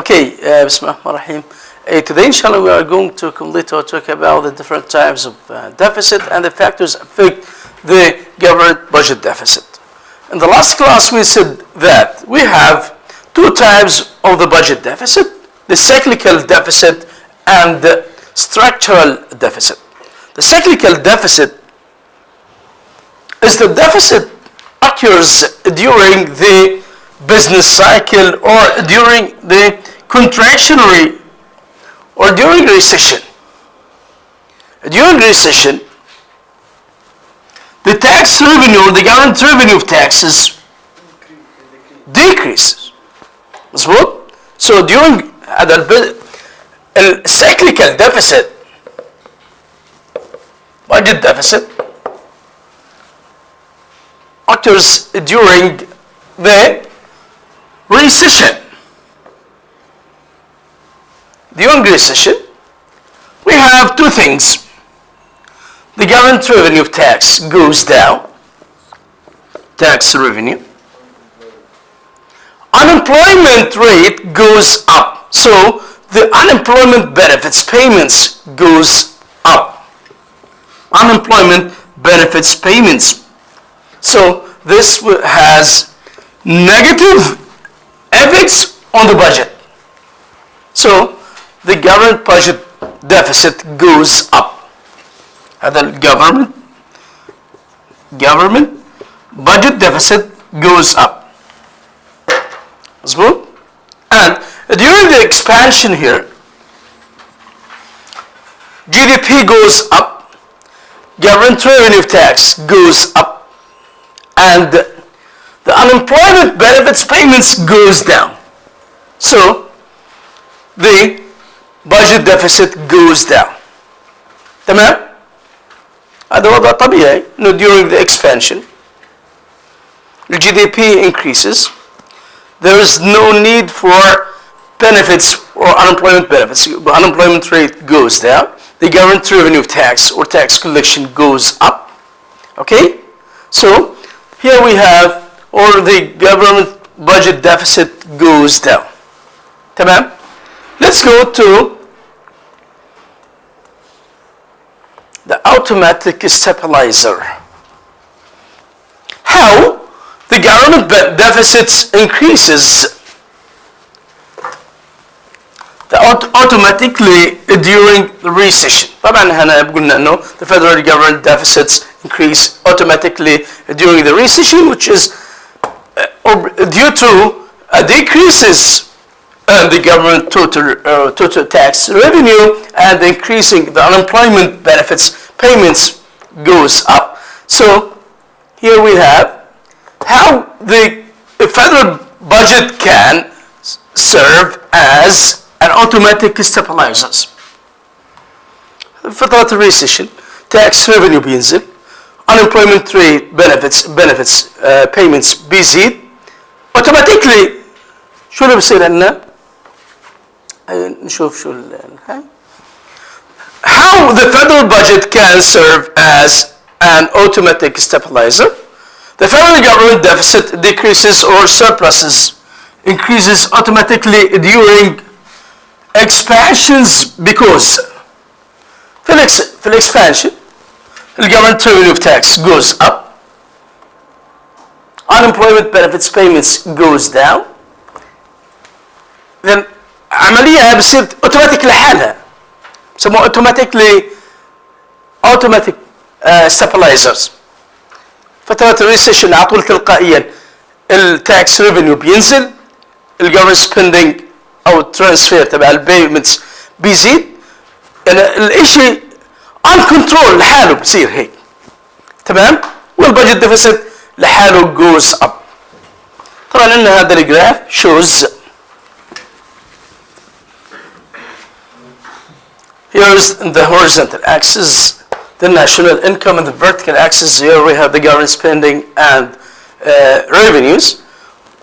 Okay, Bismillahirrahmanirrahim. Today, inshallah, we are going to complete our talk about the different types of deficit and the factors affect the government budget deficit. In the last class, we said that we have two types of the budget deficit, the cyclical deficit and the structural deficit. The cyclical deficit is the deficit occurs during the business cycle or during the contractionary or during recession. During recession, the tax revenue or the government revenue of taxes decreases. So during the cyclical deficit, budget deficit occurs during the recession. During recession, we have two things. The government revenue of tax goes down, tax revenue. Unemployment rate goes up, so the unemployment benefits payments goes up. Unemployment benefits payments. So this has negative effects on the budget. So the government budget deficit goes up. The government budget deficit goes up. And during the expansion here, GDP goes up, government revenue tax goes up, and the unemployment benefits payments goes down. So the budget deficit goes down. تمام؟ هذا وضع طبيعي إنه during the expansion the GDP increases. There is no need for benefits or unemployment benefits. The unemployment rate goes down. The government revenue tax or tax collection goes up. Okay? So here we have, or the government budget deficit goes down. تمام? Let's go to the automatic stabilizer. How the government deficit increases automatically during the recession. طبعا هنا قلنا انه the federal government deficits increase automatically during the recession, which is due to decreases in the government total tax revenue, and increasing the unemployment benefits payments goes up. So here we have how the federal budget can serve as an automatic stabilizers. فترة الريسيشن tax revenue بينزل, unemployment rate benefits payments بيزيد, automatically شو اللي بصير لنا؟ نشوف شو how the federal budget can serve as an automatic stabilizer. The federal government deficit decreases or surpluses increases automatically during expansions because في expansion the government revenue of tax goes up, unemployment benefits payments goes down, then عملية بتصير اوتوماتيك لحالها بسموها automatic stabilizers. فترة الريسيشن على طول تلقائيا التاكس ريفينيو بينزل, الجفرمنت سبيندينج او الترانسفير تبع البيمنتس بيزيد, يعني الاشي ان كنترول لحاله بصير هيك. تمام؟ والبادجت ديفيسيت لحاله جوز اب. طبعا ان هذا الجراف shows here's the horizontal axis the national income, and the vertical axis here we have the government spending and revenues.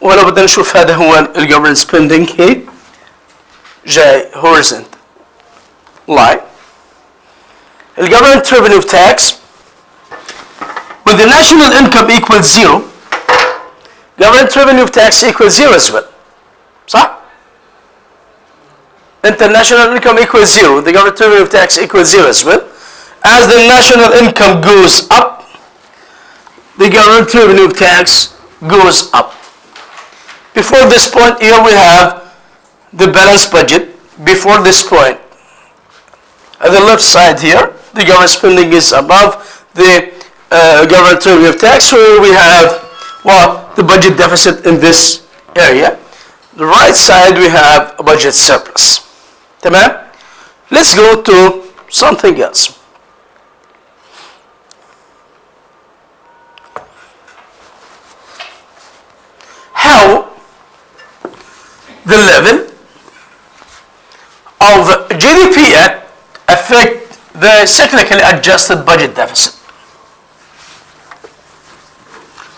ولو بدنا نشوف هذا هو الجفرمنت spending هيك جاي horizontal line. الجفرمنت revenue tax when the national income equals zero, government revenue tax equals zero as well. صح؟ international income equals 0. The government revenue tax equals 0 as well. As the national income goes up, the government revenue tax goes up. Before this point here we have the balanced budget. Before this point, at the left side here, the government spending is above the government revenue tax, so we have the budget deficit in this area. The right side we have a budget surplus. Tamam? Let's go to something else. How the level of GDP affect the cyclically adjusted budget deficit.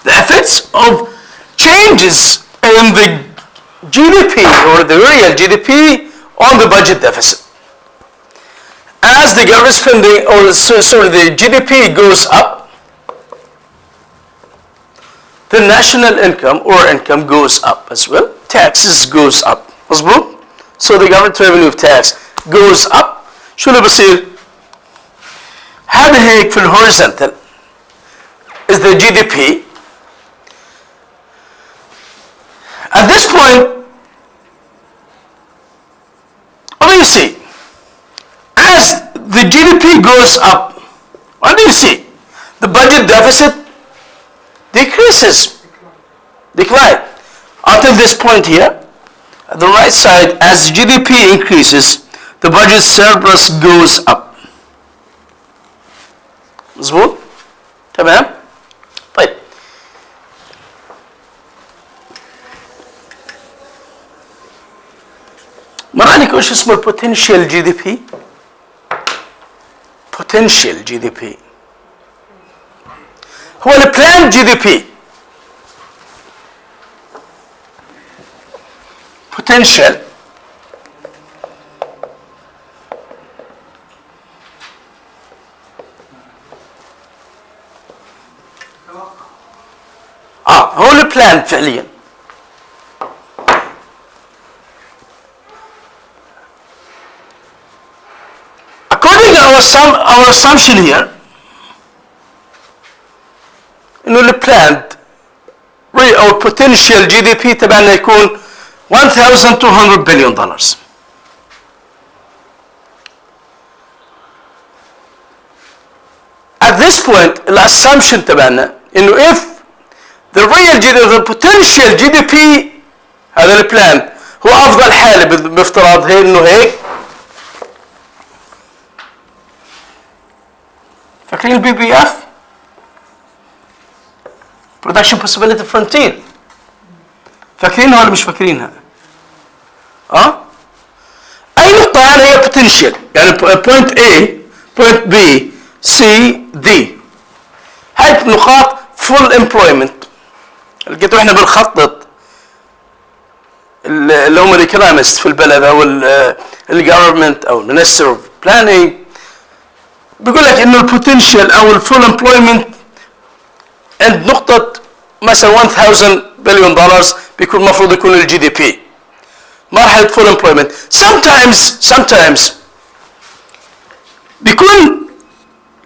The effects of changes in the GDP or the real GDP on the budget deficit. As the government spending or the GDP goes up, the national income or income goes up as well. Taxes goes up. مظبوط؟ So the government revenue tax goes up. شو اللي بصير؟ هذا هيك في الهوريزونتال is the GDP. At this point, what do you see? As the GDP goes up, what do you see? The budget deficit decreases, decline. Until this point here, at the right side, as GDP increases, the budget surplus goes up. مظبوط؟ تمام؟ طيب. مر عليك ايش اسمه البوتنشال جي دي بي؟ potential GDP هو البلان جي دي بي. potential هو البلان فعليا. according to our assumption here انه البلان او potential GDP تبعنا يكون $1,200 billion. At this point, the assumption تبعنا انه if the real GDP, the potential GDP هذا البلان هو افضل حالة بافتراض هي انه هيك. فاكرين البي بي اف؟ Production Possibility Frontier. فاكرينها ولا مش فاكرينها؟ أي نقطة يعني هي potential، يعني point A, point B, C, D. هاي نقاط full employment. لقيتوا احنا بنخطط اللي هم الايكونومست في البلد او الجفرمنت او المينستر اوف بلاننج بيقول لك انه البوتنشال او الفول امبلويمنت عند نقطة مثلا $1,000 بليون بيكون المفروض يكون الجي دي بي مرحلة فول امبلويمنت. sometimes بيكون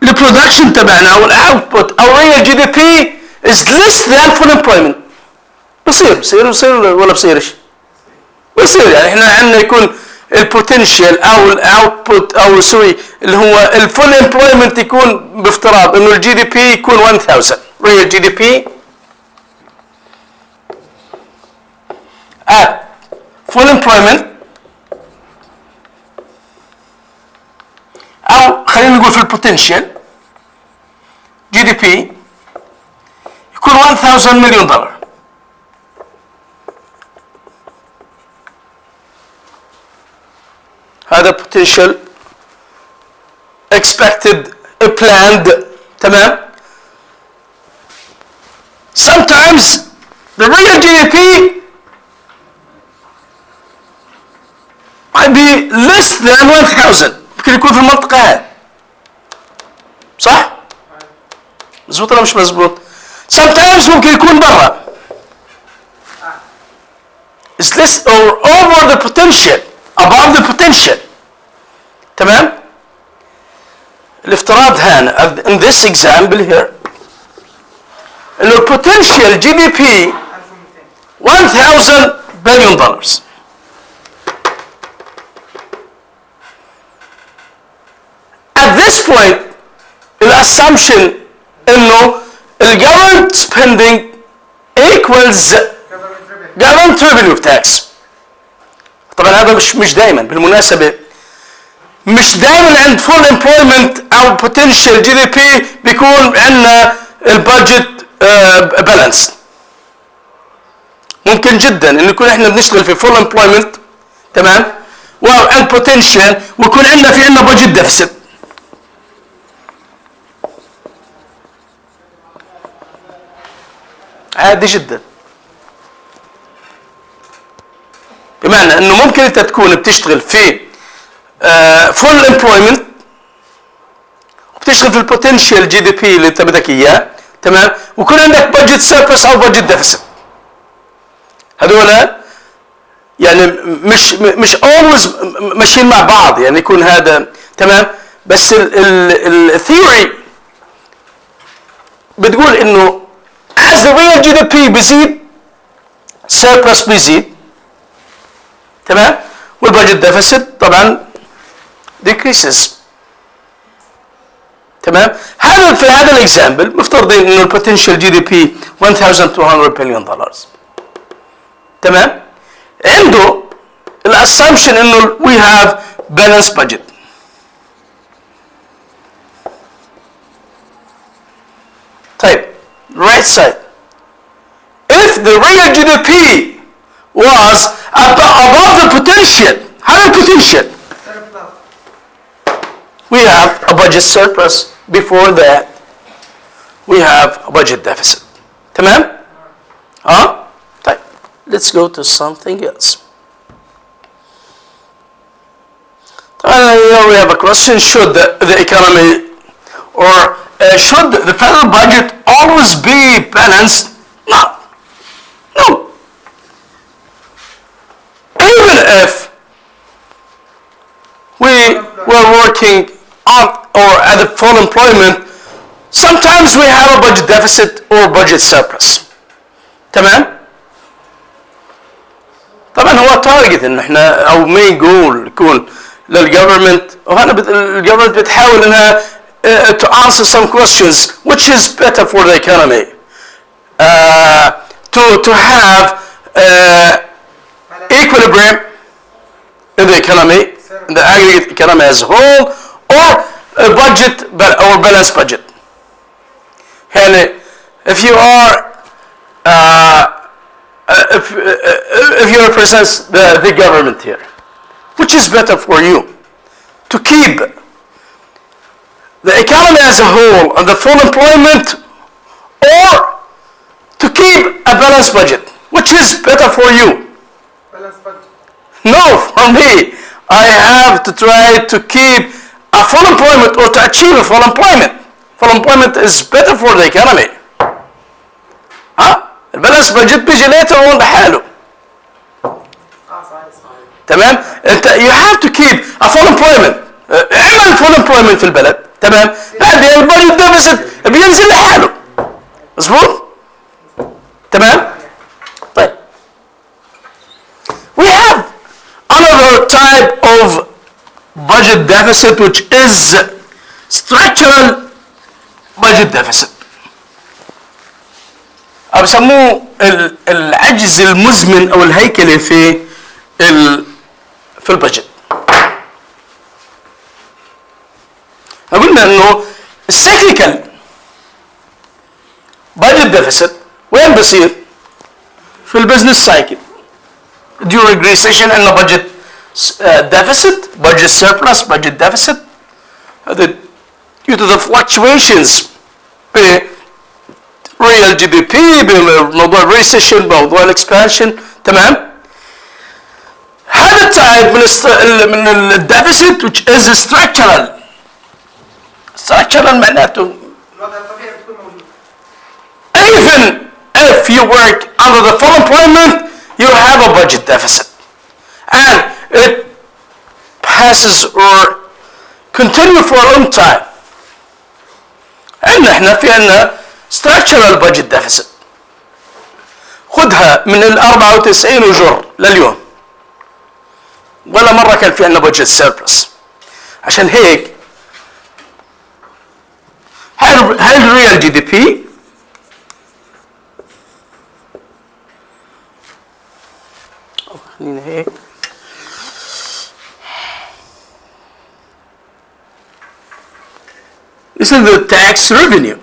البرودكشن تبعنا او الاوتبوت او ريال جي دي بي is less than full employment. بصير ولا بصيرش؟ بصير. يعني احنا عندنا يكون البوتنشال او الاوتبوت او سوري اللي هو الفول امبلويمنت يكون بافتراض انه الجي دي بي يكون 1000 ريال جي دي بي at full employment او خلينا نقول في البوتنشال جي دي بي يكون $1,000 مليون. هذا potential expected planned. تمام. sometimes the real GDP might be less than 1000 ممكن يكون في المنطقة هذه. صح؟ مزبوط ولا مش مزبوط؟ sometimes ممكن يكون برا. It's less or over the potential above the potential. تمام؟ الافتراض هنا in this example here إنه potential GDP $1,000 billion. At this point, the assumption إنه government spending equals government revenue of tax. طبعا هذا مش دائما، بالمناسبة مش دائما عند full employment أو potential GDP بيكون عندنا البادجت بالانس. ممكن جدا إنه يكون إحنا بنشتغل في full employment تمام وعند potential ويكون عندنا في عندنا budget deficit. عادي جدا. بمعنى انه ممكن انت تكون بتشتغل في فول امبلويمنت وبتشتغل في البوتنشال جي دي بي اللي انت بدك اياه تمام ويكون عندك بادجت سيربلس او بادجت ديفيسيت. هذول يعني مش always ماشيين مع بعض، يعني يكون هذا تمام، بس الثيوري بتقول انه as the real GDP بيزيد surplus بيزيد تمام والبادجت ديفيسيت طبعا decreases. تمام هذا في هذا الاكزامبل مفترضين انه البوتنشال جي دي بي $1,200 billion. تمام عنده الاسامبشن انه we have balanced budget. طيب right side if the real GDP was above the potential, how the potential? We have a budget surplus. Before that, we have a budget deficit. تمام؟ طيب, let's go to something else. Here we have a question: should the economy or should the federal budget always be balanced? No. No. Even if we were working on or at a full employment, sometimes we have a budget deficit or budget surplus. تمام؟ طبعا هو تارجت ان احنا او main goal يكون للجفرمنت، وهنا الجفرمنت بتحاول انها to answer some questions which is better for the economy, to have equilibrium in the economy, in the aggregate economy as a whole, or a budget or balanced budget. يعني if you are if you represent the government here, which is better for you, to keep the economy as a whole and the full employment, or to keep a balanced budget, which is better for you? Balanced budget. No, for me, I have to try to keep a full employment or to achieve a full employment. Full employment is better for the economy. البالانس بادجت بيجي later on لحاله. تمام؟ انت you have to keep a full employment. اعمل full employment في البلد، تمام؟ بعدين البادجت ديفيسيت بينزل لحاله. مظبوط؟ تمام؟ طيب. We have another type of budget deficit which is structural budget deficit. أو بسموه العجز المزمن أو الهيكلي في البادجت. قلنا إنه السيكليكال budget deficit وين بصير؟ في البزنس سايكل. During recession عندنا budget deficit, budget surplus, budget deficit. Due to the fluctuations real GDP بموضوع recession بموضوع expansion. تمام؟ هذا التايب من الديفيسيت which is structural. structural معناته الوضع الطبيعي بتكون موجود. even if you work under the full employment you have a budget deficit and passes or continue for a long time. احنا في عندنا structural budget deficit. خدها من ال 94 وجر لليوم. ولا مرة كان في عندنا budget surplus. عشان هيك هاي الريال جي دي بي خلينا هيك this is the tax revenue.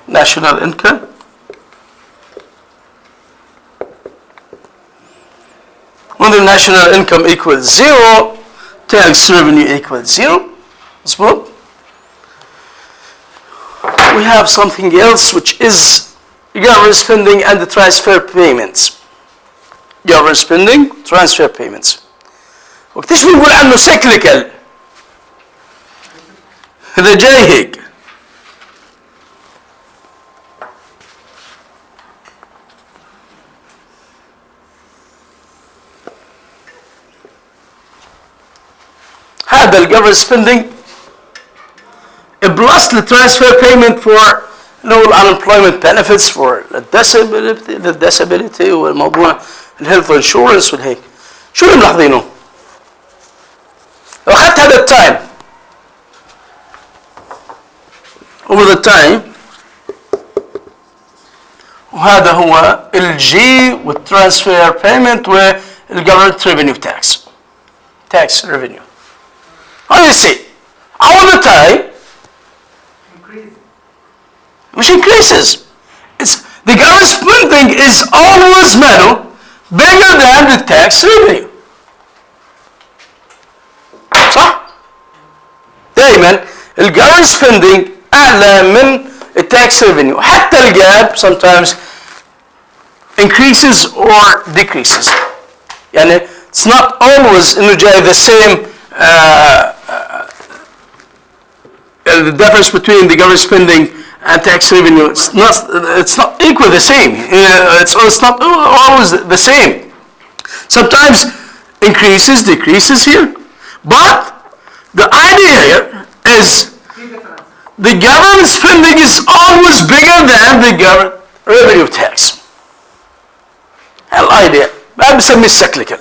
National income. When the national income equals 0, tax revenue equals 0. مظبوط. We have something else which is government spending and the transfer payments. Government spending, transfer payments. وقتاش بنقول عنه cyclical؟ إذا جاي هيك هذا الجفرمنت سبيندينج بلس الترانسفير بيمنت فور الانمبلويمنت بنفيتس فور الديسابيلتي والموضوع الهيلث انشورنس والهيك. شو اللي ملاحظينه؟ لو اخذت هذا التايم over the time وهذا هو الجي والترانسفير بيمنت والجفرمنت ريفينيو تاكس ريفينيو. How do you see? All the time, which increases. It's the government spending is always bigger than the tax revenue. صح؟ دائما الجفرمنت spending أعلى من التاكس revenue. حتى الجاب sometimes increases or decreases. يعني it's not always إنه جاي the same the difference between the government spending and tax revenue, it's not equal the same. It's not always the same. Sometimes increases, decreases here. But the idea here is the government spending is always bigger than the government revenue tax. الidea ما بسميه cyclical.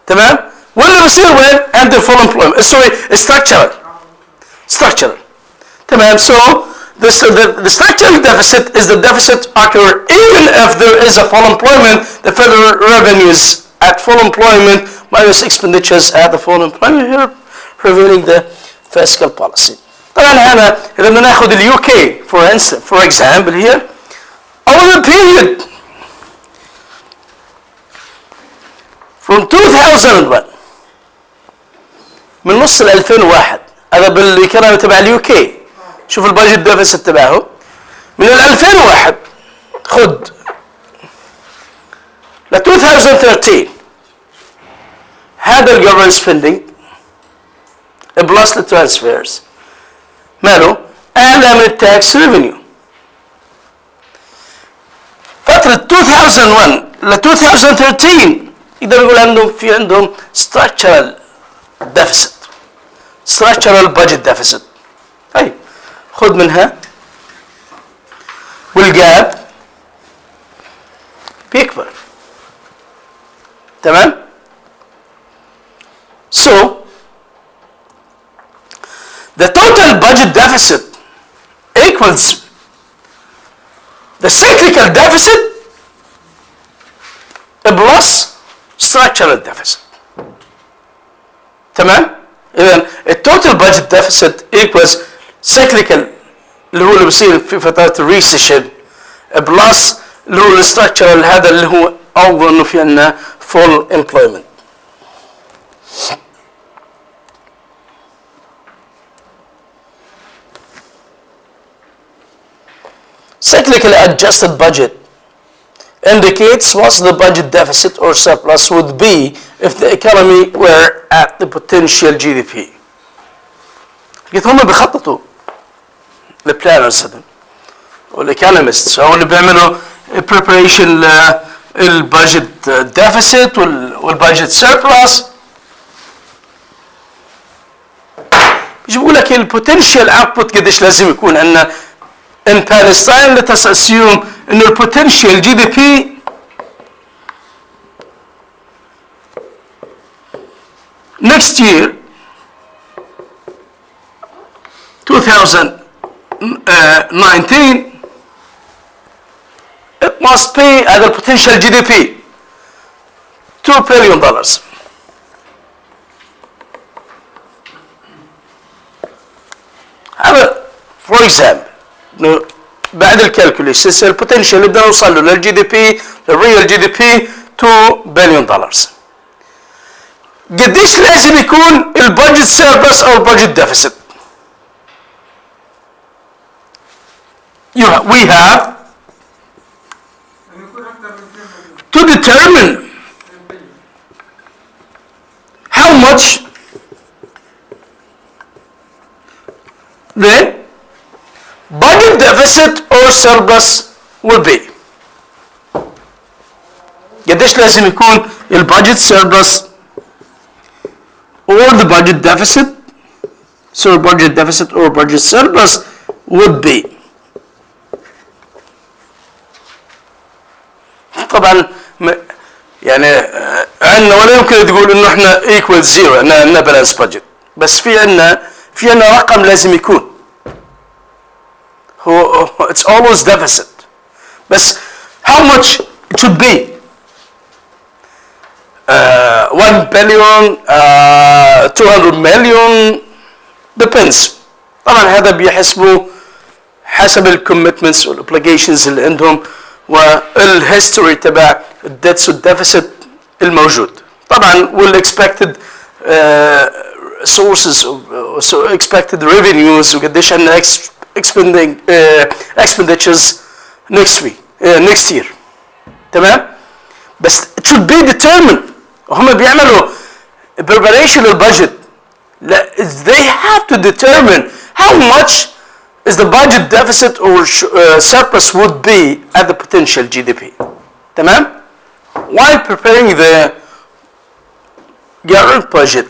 تمام؟ ولا بصير وين؟ عند full employment. Sorry, structural. تمام. So the structural deficit is the deficit occur even if there is a full employment. The federal revenues at full employment minus expenditures at the full employment here prevailing the fiscal policy. طبعا هنا إذا بدنا ناخذ اليو كي for example here over the period from 2001 من نص 2001 هذا بالكلام تبع اليو كي. شوف البادجت ديفيسيت تبعه من 2001 خد ل 2013 هذا الجفرمنت سبيندينج بلس الترانسفيرز ماله اعلى من التاكس ريفينيو. فترة 2001 ل 2013 يقدر يقول عندهم structural deficit. structural budget deficit. طيب خذ منها والجاب بيكبر. تمام؟ So the total budget deficit equals the cyclical deficit plus structural deficit. تمام؟ إذا التوتال budget deficit equals cyclical اللي هو اللي بصير في فترات الريسيشن بلس اللي هو الستراكشرال هذا اللي هو أفضل إنه في عندنا full employment. Cyclical adjusted budget indicates what the budget deficit or surplus would be if the economy were at the potential GDP. قلت هم بيخططوا البلانرز هذول والايكونومستس او اللي بيعملوا preparation للبادجت deficit والبادجت surplus. مش بقول لك البوتنشال اوتبوت قديش لازم يكون عندنا in Palestine. Let us assume ان البوتنشال GDP next year 2019 it must be at the potential GDP $2 billion. هذا for example بعد الكالكوليشن البوتنشال اللي بدنا نوصل له للجي دي بي للريال جي دي بي $2 billion. قديش لازم يكون البادجت سيربلس او البادجت ديفيسيت؟ we have to determine how much the budget deficit or surplus will be. قديش لازم يكون البادجت surplus or the budget deficit, so budget deficit or budget surplus would be. طبعا يعني عندنا ولا يمكن تقول انه احنا equal zero عندنا balance budget، بس في عندنا رقم لازم يكون هو it's always deficit، بس how much it should be 1 billion 200 million depends. طبعا هذا بيحسبوا حسب الكوميتمنتس والاوبليجيشنز اللي عندهم والهيستوري تبع الديتس والديفيسيت الموجود. طبعا والexpected sources expected revenues وقديش عندنا expenditures next year. تمام؟ بس it should be determined. وهم بيعملوا preparation للبادجت. They have to determine how much is the budget deficit or surplus would be at the potential GDP. تمام؟ While preparing the government budget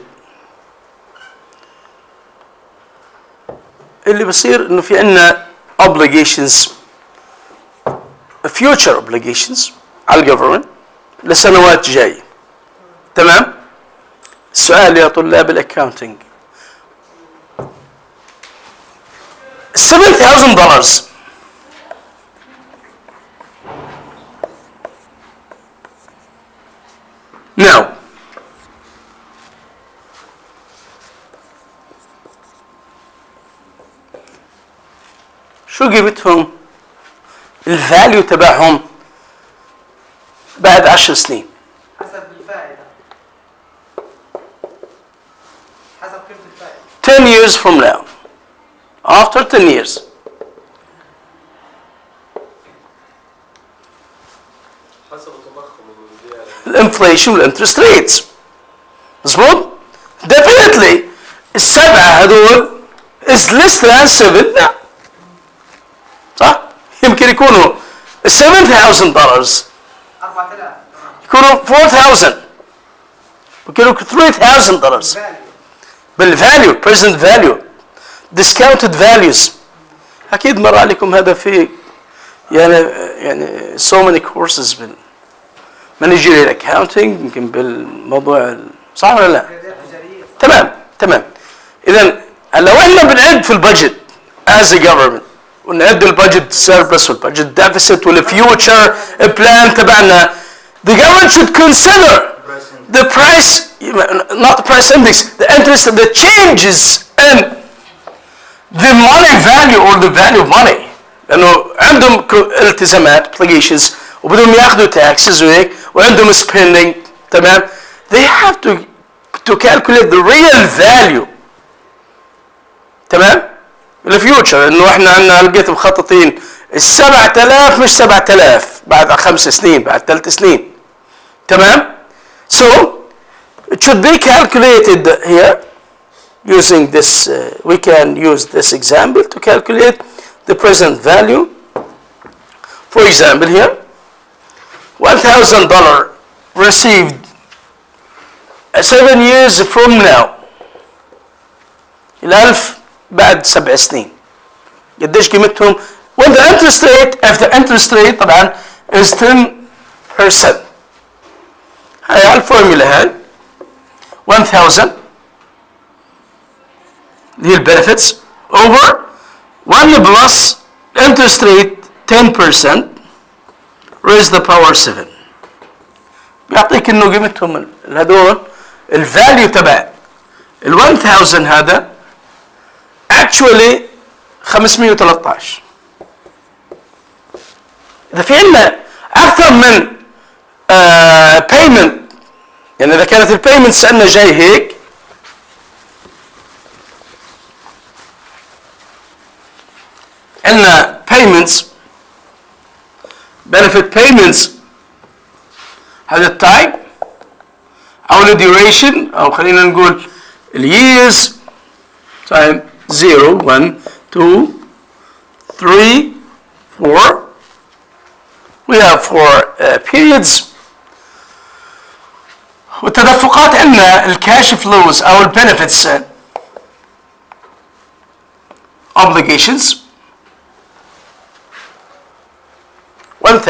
اللي بصير انه في عندنا obligations future obligations على الجفرمنت لسنوات جايه. تمام؟ السؤال يا طلاب الاكاونتنج $7,000 now شو قيمتهم الفاليو تبعهم بعد 10 سنين؟ حسب الفائدة، حسب قيمة الفائدة. 10 years from now after 10 years حسب التضخم الانفليشن والانترست ريتس. مظبوط؟ definitely السبعة هذول is less than 7 now. صح؟ يمكن يكونوا $7,000 4000 يكونوا 4,000 يكونوا $3,000 بالفاليو present value discounted values. اكيد مر عليكم هذا في يعني so many courses بال managerial accounting يمكن بالموضوع صح ولا لا؟ تمام. اذا لو احنا بنعد في البادجت as a government ونعد البادجت سيربلس والبادجت ديفيسيت والفيوتشر بلان تبعنا the government should consider the price not the price index the interest the changes in the money value or the value of money لانه عندهم التزامات obligations وبدهم ياخذوا taxes وهيك وعندهم spending. تمام؟ they have to calculate the real value. تمام؟ الفيوتشر انه احنا عندنا لقيت مخططين ال7000 مش 7000 بعد 5 سنين بعد 3 سنين. تمام؟ so it should be calculated here using this we can use this example to calculate the present value. For example here $1,000 received 7 years from now. الألف بعد 7 سنين قديش قيمتهم؟ when the interest rate, if the interest rate طبعا is 10%. هاي على الفورمولا هاي 1000 اللي هي البنفيتس over 1 plus interest rate 10% raise the power 7. بيعطيك انه قيمتهم هذول الفاليو تبع ال 1000 هذا actually 513. اذا في عندنا اكثر من payment، يعني اذا كانت البيمنتس عندنا جاي هيك عندنا payments benefit payments هذا التايب او الديوريشن او خلينا نقول الييرز تايم 0 1 2 3 4 we have 4 periods. والتدفقات عندنا الكاش فلوز او البنفيتس obligations 1000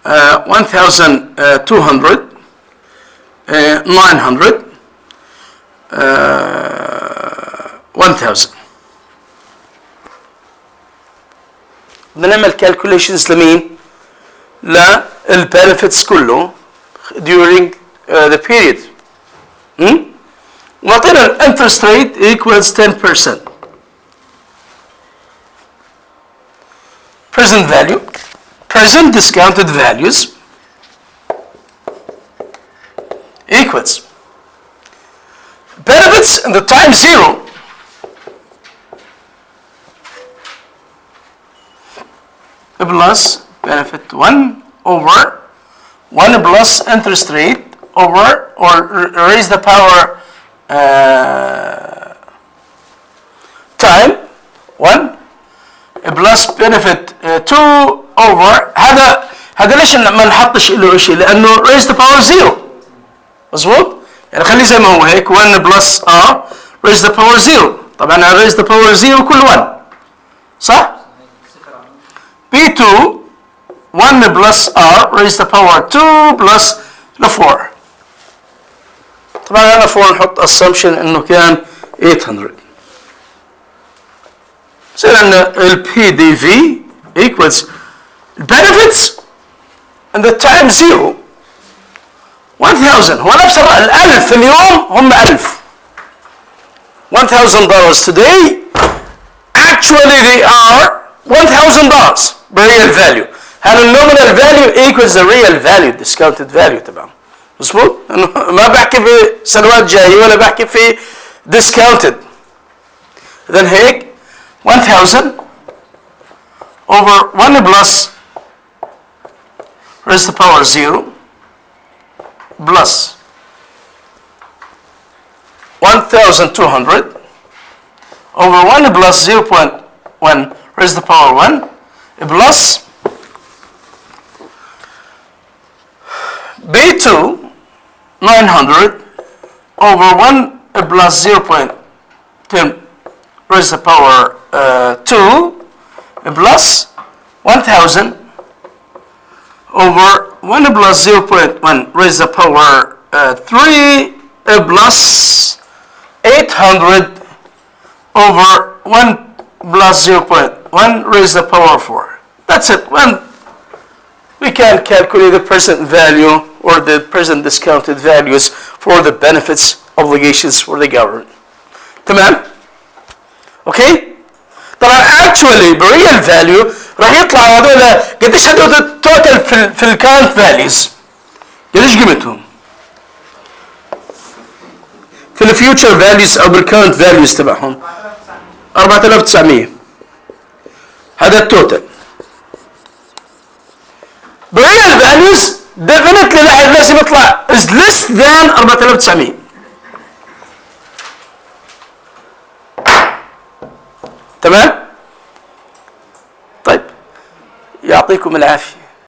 1200 900 1000. بدنا نعمل calculations لمين؟ للبنفيتس كله during the period. وعطينا الانترست ريت equals 10%. present value, present discounted values equals benefits in the time 0 plus benefit 1 over 1 plus interest rate over or raise the power time 1 plus benefit 2 over هذا ليش ما نحطش له شيء؟ لانه raise the power 0 مظبوط؟ يعني خليه زي ما هو هيك 1 plus r raise the power 0. طبعا raise the power 0 كل 1 صح؟ B2 1 plus r raise the power 2 plus the 4. طبعا انا 4 نحط assumption انه كان 800. صار عندنا ال PDV equals benefits and the time 0 1000. هو نفس ال1000 في اليوم هم 1000. $1,000 today actually they are $1,000 real value. هذا النومينال value equals the real value discounted value تبعهم. مظبوط؟ ما بحكي في سنوات جاية ولا بحكي في discounted. then هيك 1000 over 1 plus raise the power 0 plus 1200 over 1 plus 0.1 raise the power 1 plus B2 900 over 1 plus 0.10 raise the power 2 plus 1000 over 1 plus 0.1 raise the power 3 plus 800 over 1 plus 0.1 raise the power 4. That's it. When we can calculate the present value or the present discounted values for the benefits obligations for the government. تمام؟ اوكي؟ طبعا actually بريال فاليو راح يطلع هذول قديش هذول التوتال في الكارنت فاليوز؟ قديش قيمتهم؟ في الفيوتشر فاليوز او بالكارنت فاليوز تبعهم 4900. هذا التوتال. بريال فاليوز definitely لازم يطلع is less than 4900. تمام؟ طيب يعطيكم العافية.